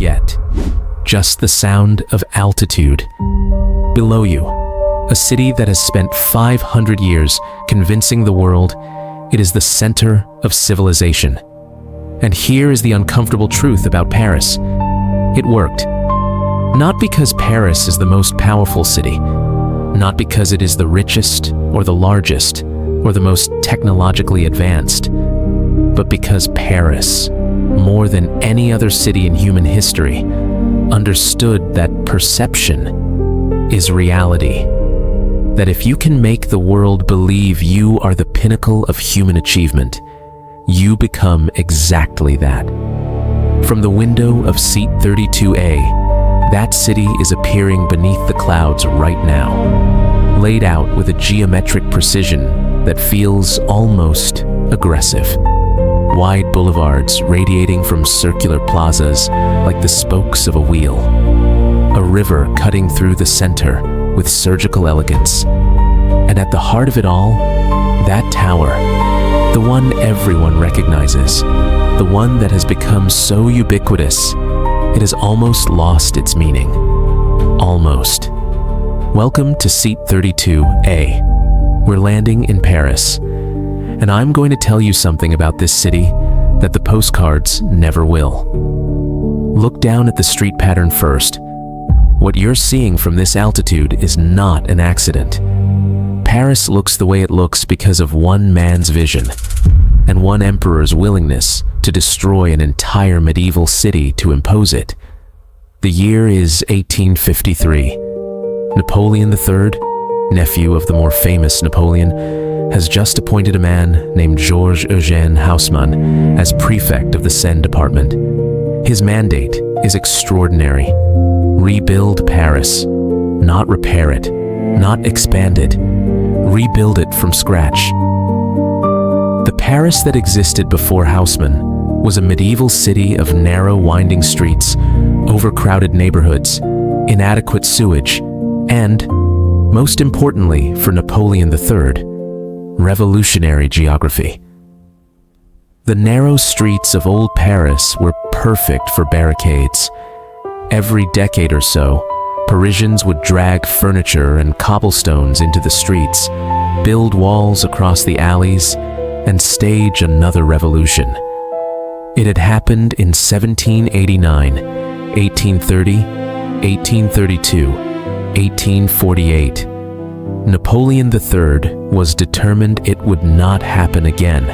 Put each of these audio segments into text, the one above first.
yet. Just the sound of altitude. Below you, a city that has spent 500 years convincing the world it is the center of civilization. And here is the uncomfortable truth about Paris. It worked. Not because Paris is the most powerful city, not because it is the richest or the largest or the most technologically advanced, but because Paris, more than any other city in human history, understood that perception is reality. That if you can make the world believe you are the pinnacle of human achievement, you become exactly that. From the window of seat 32A, that city is appearing beneath the clouds right now, laid out with a geometric precision that feels almost aggressive. Wide boulevards radiating from circular plazas like the spokes of a wheel. A river cutting through the center with surgical elegance. And at the heart of it all, that tower, the one everyone recognizes, the one that has become so ubiquitous, it has almost lost its meaning. Almost. Welcome to seat 32A. We're landing in Paris. And I'm going to tell you something about this city that the postcards never will. Look down at the street pattern first. What you're seeing from this altitude is not an accident. Paris looks the way it looks because of one man's vision and one emperor's willingness to destroy an entire medieval city to impose it. The year is 1853. Napoleon III, nephew of the more famous Napoleon, has just appointed a man named Georges-Eugène Haussmann as prefect of the Seine department. His mandate is extraordinary. Rebuild Paris, not repair it, not expand it. Rebuild it from scratch. The Paris that existed before Haussmann was a medieval city of narrow, winding streets, overcrowded neighborhoods, inadequate sewage, and, most importantly for Napoleon III, revolutionary geography. The narrow streets of old Paris were perfect for barricades. Every decade or so, Parisians would drag furniture and cobblestones into the streets, build walls across the alleys, and stage another revolution. It had happened in 1789, 1830, 1832, 1848. Napoleon III was determined it would not happen again.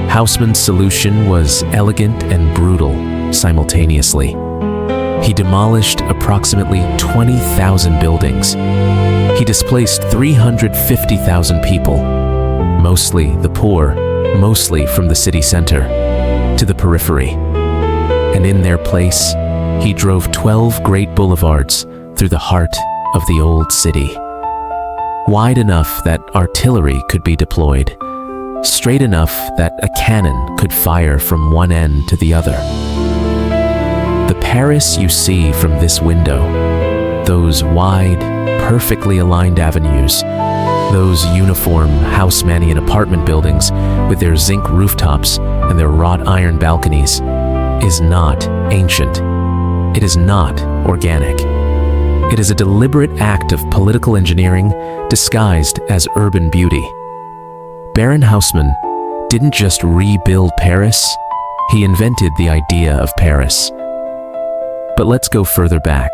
Haussmann's solution was elegant and brutal simultaneously. He demolished approximately 20,000 buildings. He displaced 350,000 people, mostly the poor, mostly from the city center, to the periphery. And in their place, he drove 12 great boulevards through the heart of the old city. Wide enough that artillery could be deployed, straight enough that a cannon could fire from one end to the other. The Paris you see from this window, those wide, perfectly aligned avenues, those uniform Haussmannian apartment buildings with their zinc rooftops and their wrought iron balconies, is not ancient. It is not organic. It is a deliberate act of political engineering disguised as urban beauty. Baron Haussmann didn't just rebuild Paris, he invented the idea of Paris. But let's go further back,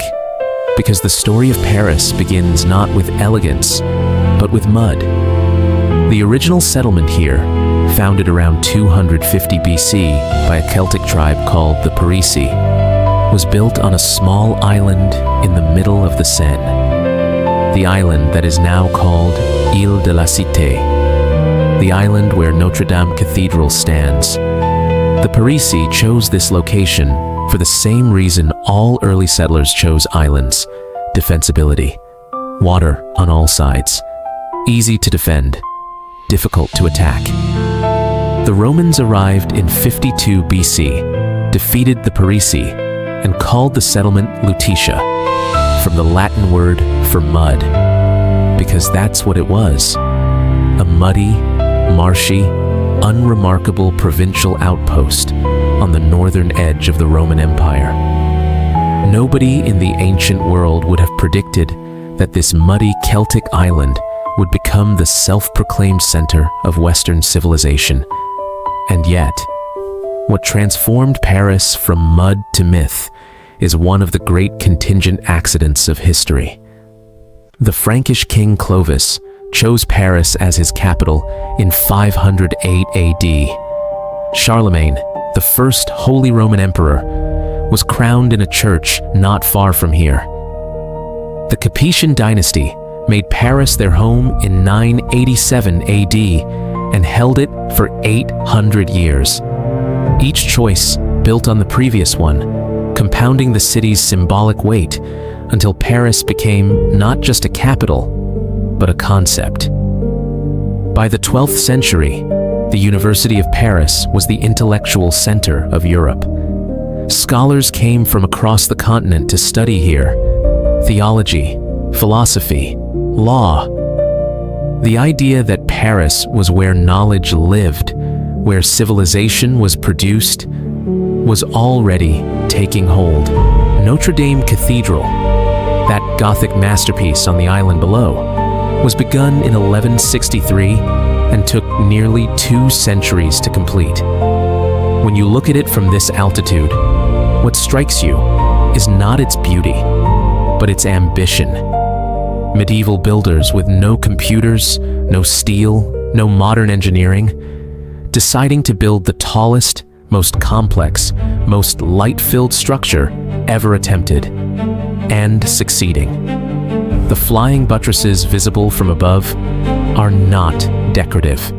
because the story of Paris begins not with elegance, but with mud. The original settlement here, founded around 250 BC by a Celtic tribe called the Parisi, was built on a small island in the middle of the Seine. The island that is now called Île de la Cité, the island where Notre-Dame Cathedral stands. The Parisi chose this location for the same reason all early settlers chose islands: defensibility. Water on all sides. Easy to defend, difficult to attack. The Romans arrived in 52 BC, defeated the Parisi, and called the settlement Lutetia, from the Latin word for mud, because that's what it was: a muddy, marshy, unremarkable provincial outpost on the northern edge of the Roman Empire. Nobody in the ancient world would have predicted that this muddy Celtic island would become the self-proclaimed center of Western civilization. And yet, what transformed Paris from mud to myth is one of the great contingent accidents of history. The Frankish king Clovis chose Paris as his capital in 508 AD. Charlemagne, the first Holy Roman Emperor, was crowned in a church not far from here. The Capetian dynasty made Paris their home in 987 AD and held it for 800 years. Each choice built on the previous one, compounding the city's symbolic weight until Paris became not just a capital, but a concept. By the 12th century, the University of Paris was the intellectual center of Europe. Scholars came from across the continent to study here: theology, philosophy, law. The idea that Paris was where knowledge lived, where civilization was produced, was already taking hold. Notre-Dame Cathedral, that Gothic masterpiece on the island below, was begun in 1163 and took nearly 2 centuries to complete. When you look at it from this altitude, what strikes you is not its beauty, but its ambition. Medieval builders with no computers, no steel, no modern engineering, deciding to build the tallest, most complex, most light-filled structure ever attempted, and succeeding. The flying buttresses visible from above are not decorative.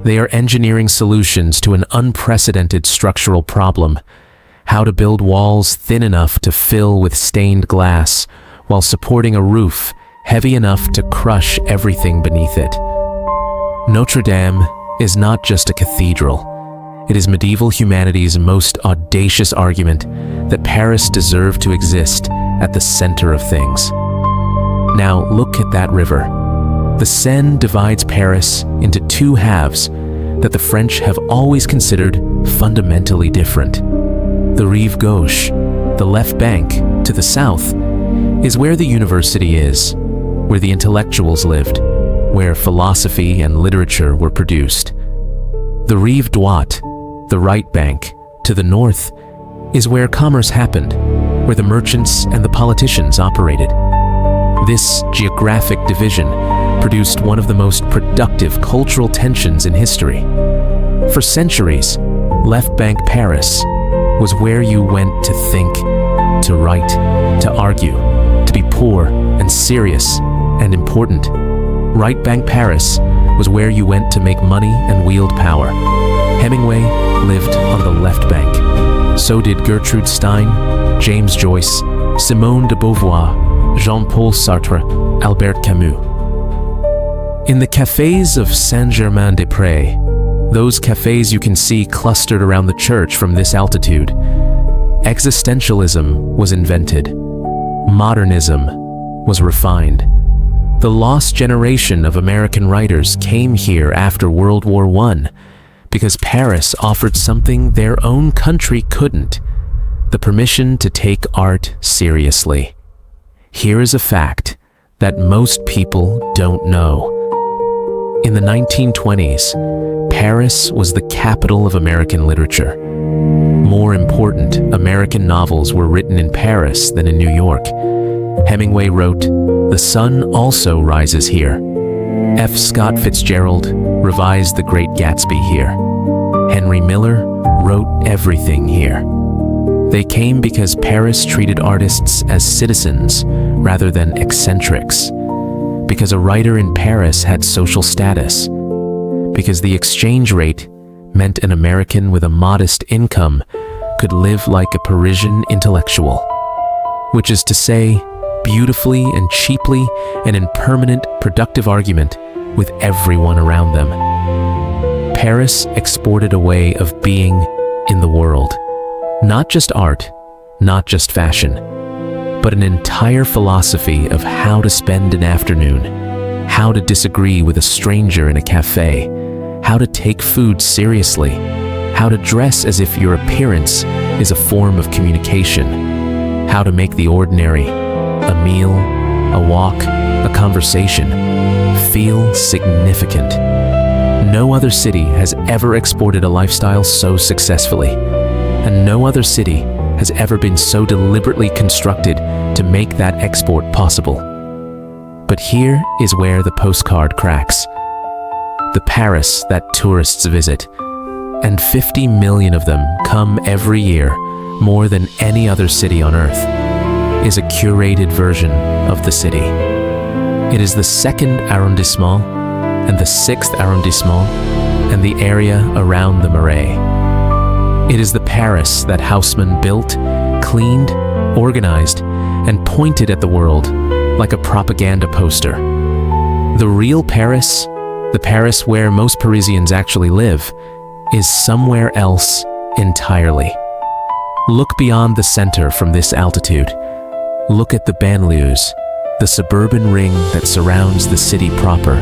They are engineering solutions to an unprecedented structural problem: how to build walls thin enough to fill with stained glass while supporting a roof heavy enough to crush everything beneath it. Notre-Dame is not just a cathedral. It is medieval humanity's most audacious argument that Paris deserved to exist at the center of things. Now look at that river. The Seine divides Paris into 2 halves that the French have always considered fundamentally different. The Rive Gauche, the left bank to the south, is where the university is, where the intellectuals lived, where philosophy and literature were produced. The Rive Droite, the right bank, to the north, is where commerce happened, where the merchants and the politicians operated. This geographic division produced one of the most productive cultural tensions in history. For centuries, left bank Paris was where you went to think, to write, to argue, to be poor and serious and important. Right bank Paris was where you went to make money and wield power. Hemingway lived on the left bank. So did Gertrude Stein, James Joyce, Simone de Beauvoir, Jean-Paul Sartre, Albert Camus. In the cafés of Saint-Germain-des-Prés, those cafés you can see clustered around the church from this altitude, existentialism was invented. Modernism was refined. The lost generation of American writers came here after World War I because Paris offered something their own country couldn't: the permission to take art seriously. Here is a fact that most people don't know. In the 1920s, Paris was the capital of American literature. More important, American novels were written in Paris than in New York. Hemingway wrote, "The sun also rises here." F. Scott Fitzgerald revised The Great Gatsby here. Henry Miller wrote everything here. They came because Paris treated artists as citizens rather than eccentrics. Because a writer in Paris had social status. Because the exchange rate meant an American with a modest income could live like a Parisian intellectual. Which is to say, beautifully and cheaply and in permanent, productive argument with everyone around them. Paris exported a way of being in the world. Not just art, not just fashion, but an entire philosophy of how to spend an afternoon, how to disagree with a stranger in a cafe, how to take food seriously, how to dress as if your appearance is a form of communication. how to make the ordinary, a meal, a walk, a conversation, feel significant. No other city has ever exported a lifestyle so successfully, and no other city has ever been so deliberately constructed to make that export possible. But here is where the postcard cracks. The Paris that tourists visit, and 50 million of them come every year, more than any other city on earth, is a curated version of the city. It is the 2nd arrondissement and the 6th arrondissement and the area around the Marais. It is the Paris that Haussmann built, cleaned, organized, and pointed at the world like a propaganda poster. The real Paris, the Paris where most Parisians actually live, is somewhere else entirely. Look beyond the center from this altitude. Look at the banlieues, the suburban ring that surrounds the city proper.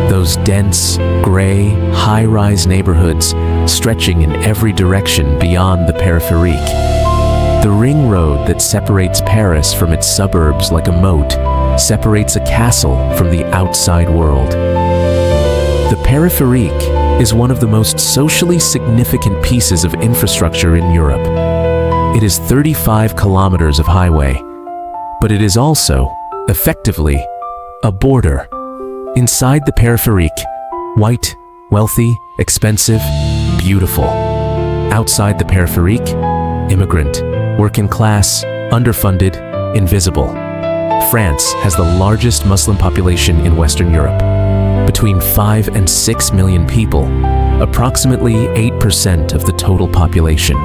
Those dense, gray, high-rise neighborhoods stretching in every direction beyond the périphérique. The ring road that separates Paris from its suburbs like a moat separates a castle from the outside world. The périphérique is one of the most socially significant pieces of infrastructure in Europe. It is 35 kilometers of highway, but it is also, effectively, a border. Inside the périphérique, white, wealthy, expensive, beautiful. Outside the périphérique, immigrant, working class, underfunded, invisible. France has the largest Muslim population in Western Europe. Between 5 and 6 million people, approximately 8% of the total population.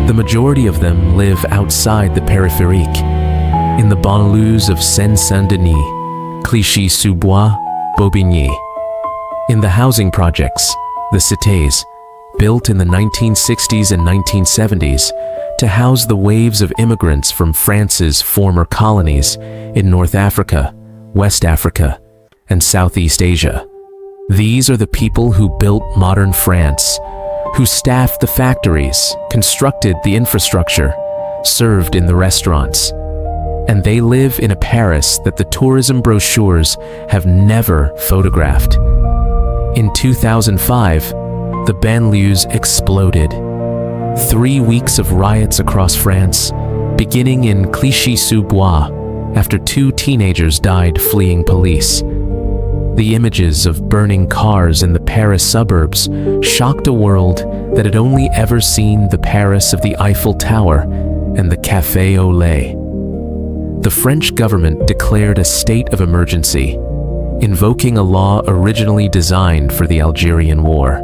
The majority of them live outside the périphérique, in the banlieues of Seine-Saint-Denis, Clichy-sous-Bois, Bobigny. In the housing projects, the cités, built in the 1960s and 1970s to house the waves of immigrants from France's former colonies in North Africa, West Africa, and Southeast Asia. These are the people who built modern France, who staffed the factories, constructed the infrastructure, served in the restaurants. And they live in a Paris that the tourism brochures have never photographed. In 2005, the banlieues exploded. 3 weeks of riots across France, beginning in Clichy-sous-Bois, after 2 teenagers died fleeing police. The images of burning cars in the Paris suburbs shocked a world that had only ever seen the Paris of the Eiffel Tower and the Café au Lait. The French government declared a state of emergency, invoking a law originally designed for the Algerian War.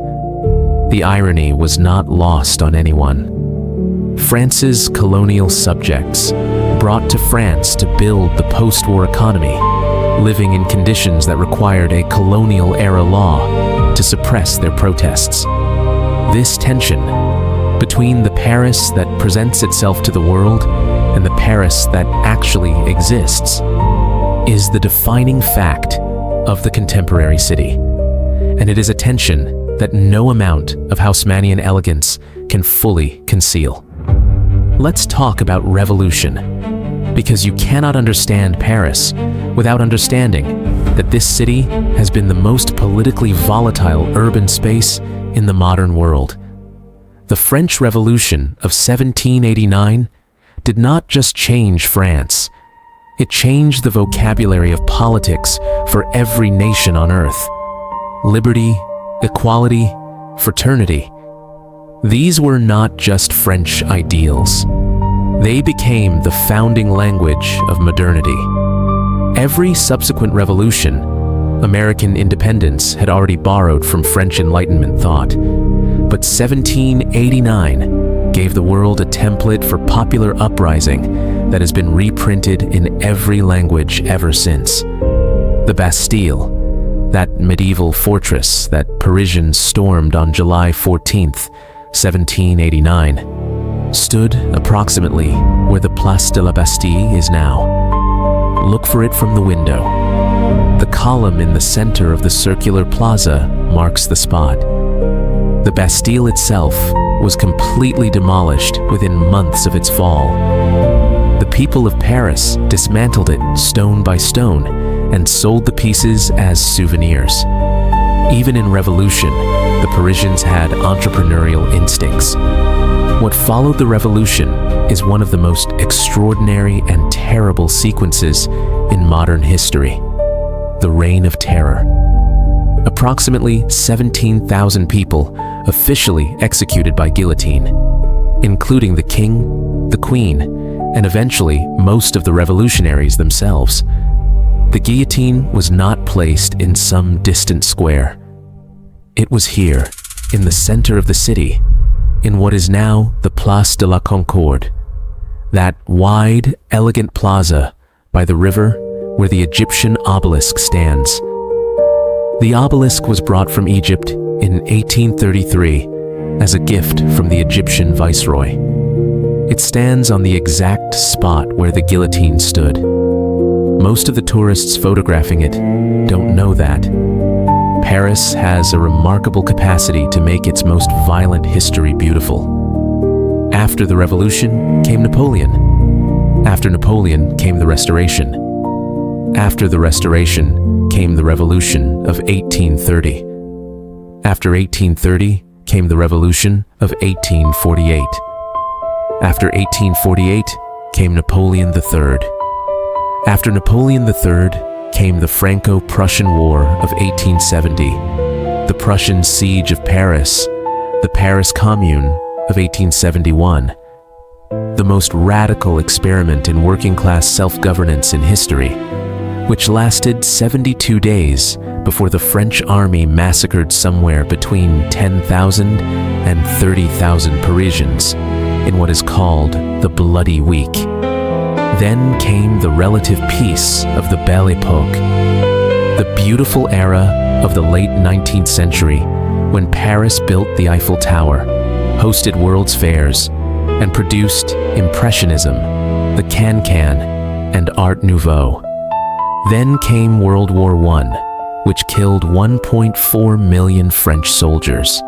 The irony was not lost on anyone. France's colonial subjects, brought to France to build the post-war economy, living in conditions that required a colonial-era law to suppress their protests. This tension between the Paris that presents itself to the world and the Paris that actually exists is the defining fact of the contemporary city. And it is a tension that no amount of Haussmannian elegance can fully conceal. Let's talk about revolution, because you cannot understand Paris without understanding that this city has been the most politically volatile urban space in the modern world. The French Revolution of 1789 did not just change France. It changed the vocabulary of politics for every nation on earth. Liberty, equality, fraternity. These were not just French ideals. They became the founding language of modernity. Every subsequent revolution, American independence had already borrowed from French Enlightenment thought. But 1789 gave the world a template for popular uprising that has been reprinted in every language ever since. The Bastille, that medieval fortress that Parisians stormed on July 14th, 1789, stood approximately where the Place de la Bastille is now. Look for it from the window. The column in the center of the circular plaza marks the spot. The Bastille itself was completely demolished within months of its fall. The people of Paris dismantled it stone by stone and sold the pieces as souvenirs. Even in revolution, the Parisians had entrepreneurial instincts. What followed the revolution is one of the most extraordinary and terrible sequences in modern history: the Reign of Terror. Approximately 17,000 people officially executed by guillotine, including the king, the queen, and eventually most of the revolutionaries themselves. The guillotine was not placed in some distant square. It was here, in the center of the city, in what is now the Place de la Concorde, that wide, elegant plaza by the river where the Egyptian obelisk stands. The obelisk was brought from Egypt in 1833 as a gift from the Egyptian viceroy. It stands on the exact spot where the guillotine stood. Most of the tourists photographing it don't know that. Paris has a remarkable capacity to make its most violent history beautiful. After the Revolution came Napoleon. After Napoleon came the Restoration. After the Restoration came the Revolution of 1830. After 1830 came the Revolution of 1848. After 1848 came Napoleon III. After Napoleon III came the Franco-Prussian War of 1870, the Prussian Siege of Paris, the Paris Commune of 1871, the most radical experiment in working-class self-governance in history, which lasted 72 days before the French army massacred somewhere between 10,000 and 30,000 Parisians in what is called the Bloody Week. Then came the relative peace of the Belle Époque, the beautiful era of the late 19th century when Paris built the Eiffel Tower, hosted World's Fairs, and produced Impressionism, the Can-Can, and Art Nouveau. Then came World War I, which killed 1.4 million French soldiers.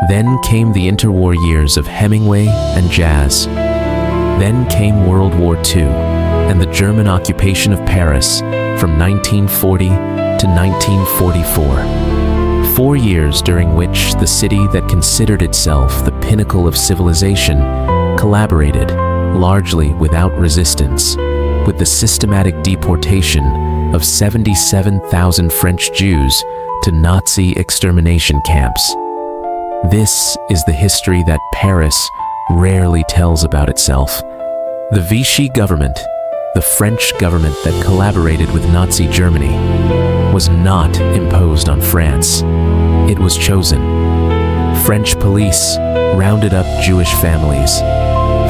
Then came the interwar years of Hemingway and jazz. Then came World War II and the German occupation of Paris from 1940 to 1944. 4 years during which the city that considered itself the pinnacle of civilization collaborated, largely without resistance, with the systematic deportation of 77,000 French Jews to Nazi extermination camps. This is the history that Paris rarely tells about itself. The Vichy government, the French government that collaborated with Nazi Germany, was not imposed on France. It was chosen. French police rounded up Jewish families.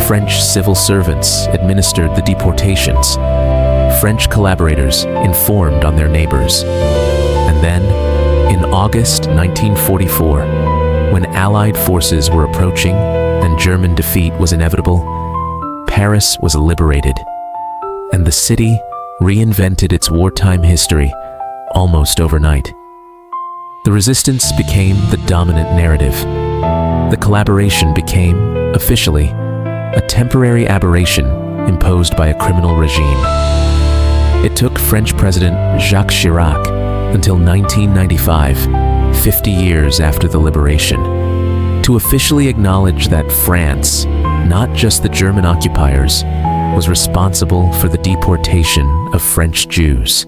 French civil servants administered the deportations. French collaborators informed on their neighbors. And then, in August 1944, when Allied forces were approaching and German defeat was inevitable, Paris was liberated, and the city reinvented its wartime history almost overnight. The resistance became the dominant narrative. The collaboration became, officially, a temporary aberration imposed by a criminal regime. It took French President Jacques Chirac until 1995, 50 years after the liberation, to officially acknowledge that France, not just the German occupiers, was responsible for the deportation of French Jews.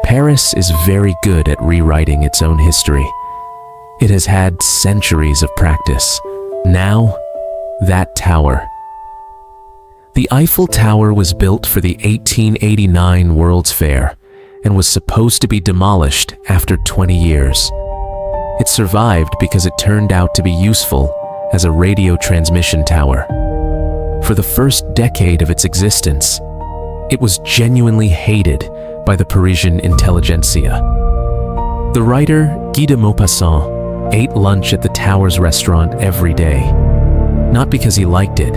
Paris is very good at rewriting its own history. It has had centuries of practice. Now, that tower. The Eiffel Tower was built for the 1889 World's Fair and was supposed to be demolished after 20 years. It survived because it turned out to be useful as a radio transmission tower. For the first decade of its existence, it was genuinely hated by the Parisian intelligentsia. The writer Guy de Maupassant ate lunch at the tower's restaurant every day, not because he liked it,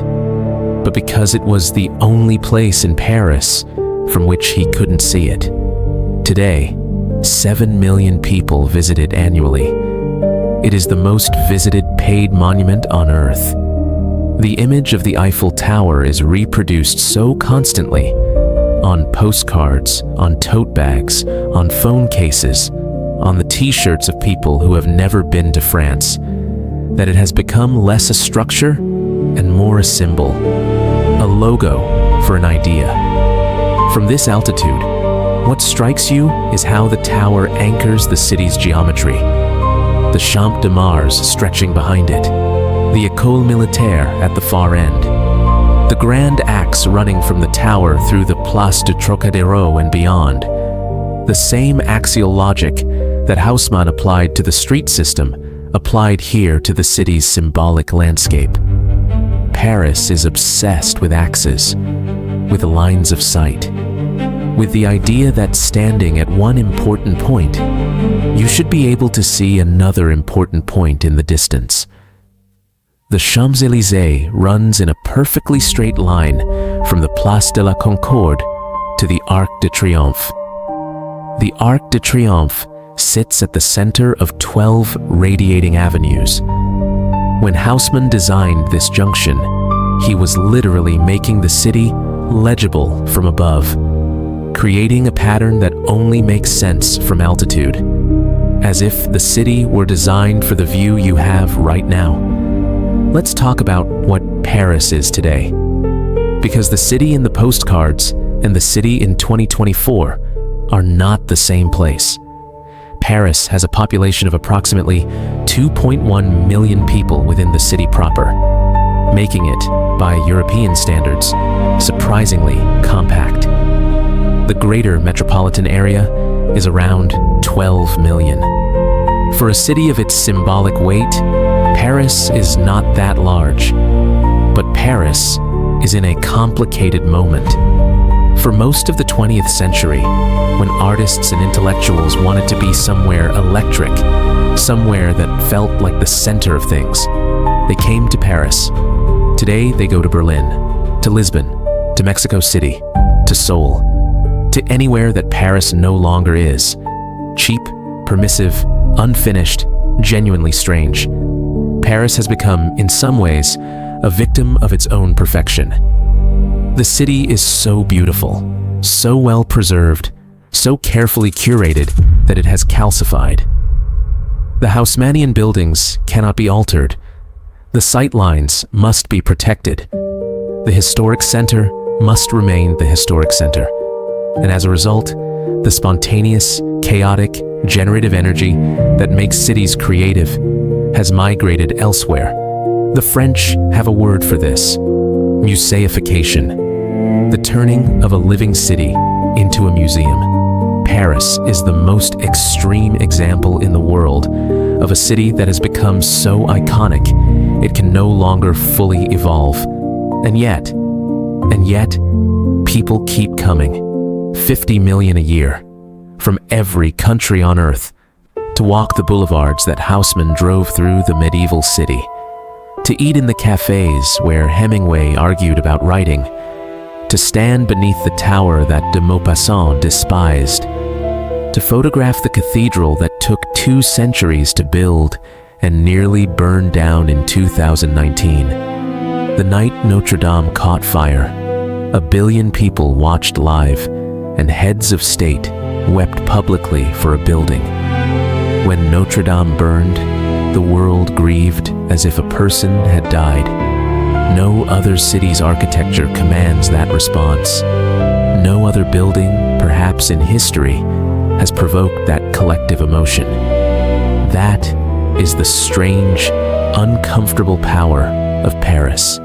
but because it was the only place in Paris from which he couldn't see it. Today, 7 million people visit it annually. It is the most visited paid monument on Earth. The image of the Eiffel Tower is reproduced so constantly, on postcards, on tote bags, on phone cases, on the t-shirts of people who have never been to France, that it has become less a structure and more a symbol, a logo for an idea. From this altitude, what strikes you is how the tower anchors the city's geometry. The Champ de Mars stretching behind it, the École Militaire at the far end, the grand axe running from the tower through the Place du Trocadéro and beyond. The same axial logic that Haussmann applied to the street system applied here to the city's symbolic landscape. Paris is obsessed with axes, with lines of sight, with the idea that standing at one important point, you should be able to see another important point in the distance. The Champs-Élysées runs in a perfectly straight line from the Place de la Concorde to the Arc de Triomphe. The Arc de Triomphe sits at the center of 12 radiating avenues. When Haussmann designed this junction, he was literally making the city legible from above, creating a pattern that only makes sense from altitude, as if the city were designed for the view you have right now. Let's talk about what Paris is today, because the city in the postcards and the city in 2024 are not the same place. Paris has a population of approximately 2.1 million people within the city proper, making it, by European standards, surprisingly compact. The greater metropolitan area is around 12 million. For a city of its symbolic weight, Paris is not that large, but Paris is in a complicated moment. For most of the 20th century, when artists and intellectuals wanted to be somewhere electric, somewhere that felt like the center of things, they came to Paris. Today, they go to Berlin, to Lisbon, to Mexico City, to Seoul, to anywhere that Paris no longer is. Cheap, permissive, unfinished, genuinely strange. Paris has become, in some ways, a victim of its own perfection. The city is so beautiful, so well preserved, so carefully curated that it has calcified. The Haussmannian buildings cannot be altered. The sight lines must be protected. The historic center must remain the historic center. And as a result, the spontaneous, chaotic, generative energy that makes cities creative has migrated elsewhere. The French have a word for this: museification, the turning of a living city into a museum. Paris is the most extreme example in the world of a city that has become so iconic it can no longer fully evolve. And yet, people keep coming, 50 million a year, from every country on earth, to walk the boulevards that Haussmann drove through the medieval city, to eat in the cafes where Hemingway argued about writing, to stand beneath the tower that de Maupassant despised, to photograph the cathedral that took 2 centuries to build and nearly burned down in 2019. The night Notre-Dame caught fire, 1 billion people watched live, and heads of state wept publicly for a building. When Notre-Dame burned, the world grieved as if a person had died. No other city's architecture commands that response. No other building, perhaps in history, has provoked that collective emotion. That is the strange, uncomfortable power of Paris.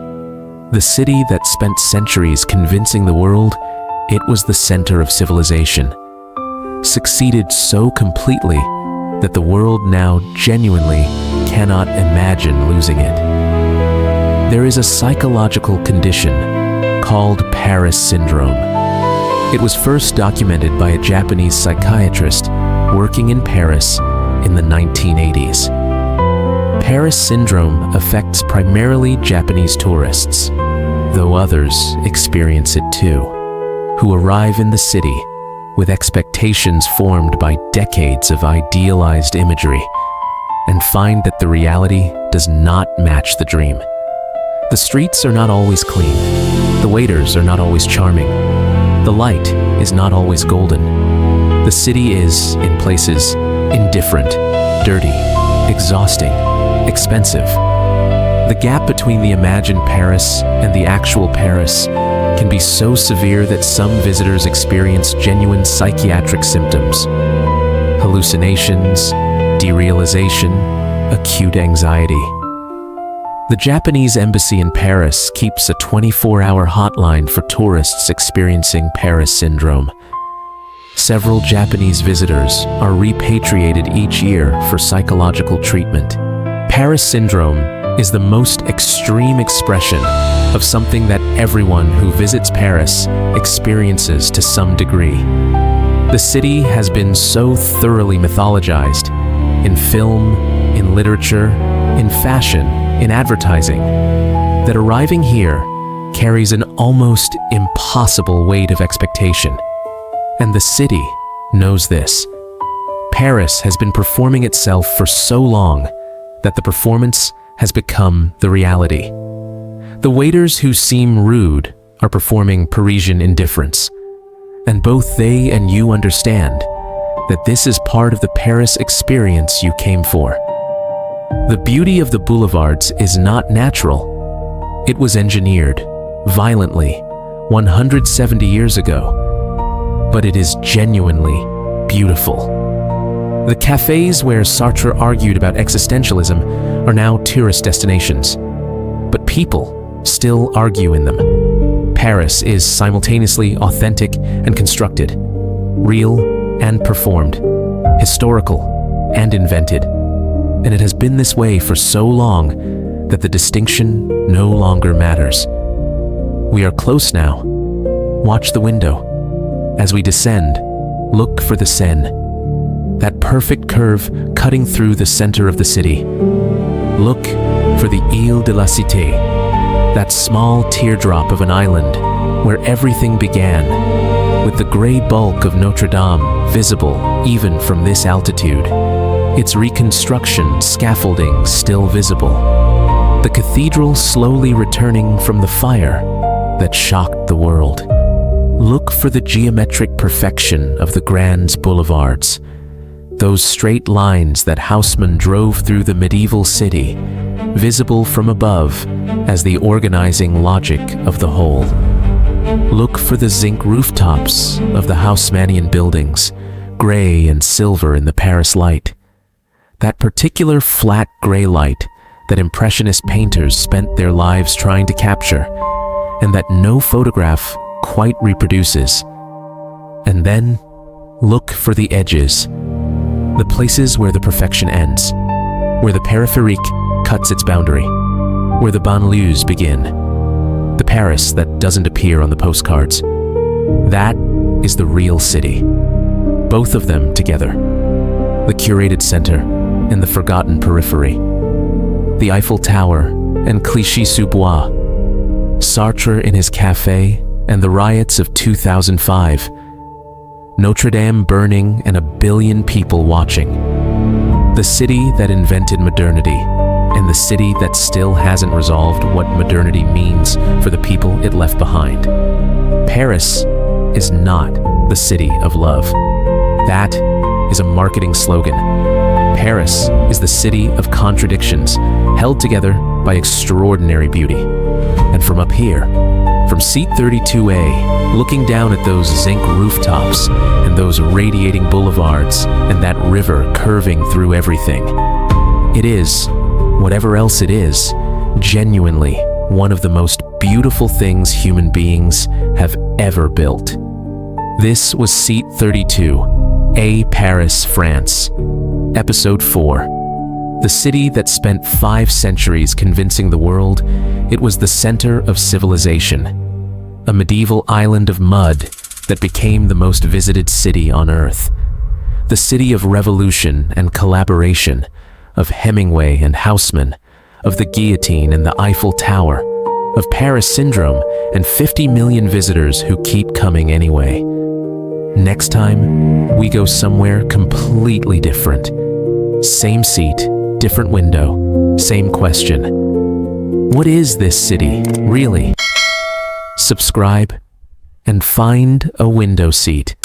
The city that spent centuries convincing the world it was the center of civilization, succeeded so completely that the world now genuinely cannot imagine losing it. There is a psychological condition called Paris syndrome. It was first documented by a Japanese psychiatrist working in Paris in the 1980s. Paris syndrome affects primarily Japanese tourists, though others experience it too, who arrive in the city with expectations formed by decades of idealized imagery and find that the reality does not match the dream. The streets are not always clean. The waiters are not always charming. The light is not always golden. The city is, in places, indifferent, dirty, exhausting, expensive. The gap between the imagined Paris and the actual Paris can be so severe that some visitors experience genuine psychiatric symptoms: hallucinations, derealization, acute anxiety. The Japanese embassy in Paris keeps a 24-hour hotline for tourists experiencing Paris syndrome. Several Japanese visitors are repatriated each year for psychological treatment. Paris syndrome is the most extreme expression of something that everyone who visits Paris experiences to some degree. The city has been so thoroughly mythologized in film, in literature, in fashion, in advertising, that arriving here carries an almost impossible weight of expectation. And the city knows this. Paris has been performing itself for so long that the performance has become the reality. The waiters who seem rude are performing Parisian indifference, and both they and you understand that this is part of the Paris experience you came for. The beauty of the boulevards is not natural. It was engineered, violently, 170 years ago, but it is genuinely beautiful. The cafes where Sartre argued about existentialism are now tourist destinations, but people still argue in them. Paris is simultaneously authentic and constructed, real and performed, historical and invented, and it has been this way for so long that the distinction no longer matters. We are close now. Watch the window. As we descend, look for the Seine, that perfect curve cutting through the center of the city. Look for the Île de la Cité, that small teardrop of an island where everything began, with the gray bulk of Notre-Dame visible even from this altitude, its reconstruction scaffolding still visible, the cathedral slowly returning from the fire that shocked the world. Look for the geometric perfection of the Grand Boulevards, those straight lines that Haussmann drove through the medieval city, visible from above as the organizing logic of the whole. Look for the zinc rooftops of the Haussmannian buildings, gray and silver in the Paris light. That particular flat gray light that Impressionist painters spent their lives trying to capture, and that no photograph quite reproduces. And then, look for the edges, the places where the perfection ends, where the périphérique cuts its boundary, where the banlieues begin, the Paris that doesn't appear on the postcards. That is the real city. Both of them together. The curated center and the forgotten periphery. The Eiffel Tower and Clichy-sous-Bois. Sartre in his café and the riots of 2005. Notre-Dame burning and a billion people watching. The city that invented modernity, and the city that still hasn't resolved what modernity means for the people it left behind. Paris is not the city of love. That is a marketing slogan. Paris is the city of contradictions, held together by extraordinary beauty. And from up here, from seat 32A, looking down at those zinc rooftops and those radiating boulevards and that river curving through everything, it is, whatever else it is, genuinely one of the most beautiful things human beings have ever built. This was seat 32, A Paris, France, episode 4. The city that spent 5 centuries convincing the world it was the center of civilization, a medieval island of mud that became the most visited city on Earth, the city of revolution and collaboration, of Hemingway and Haussmann, of the guillotine and the Eiffel Tower, of Paris syndrome and 50 million visitors who keep coming anyway. Next time, we go somewhere completely different. Same seat, different window, same question. What is this city, really? Subscribe and find a window seat.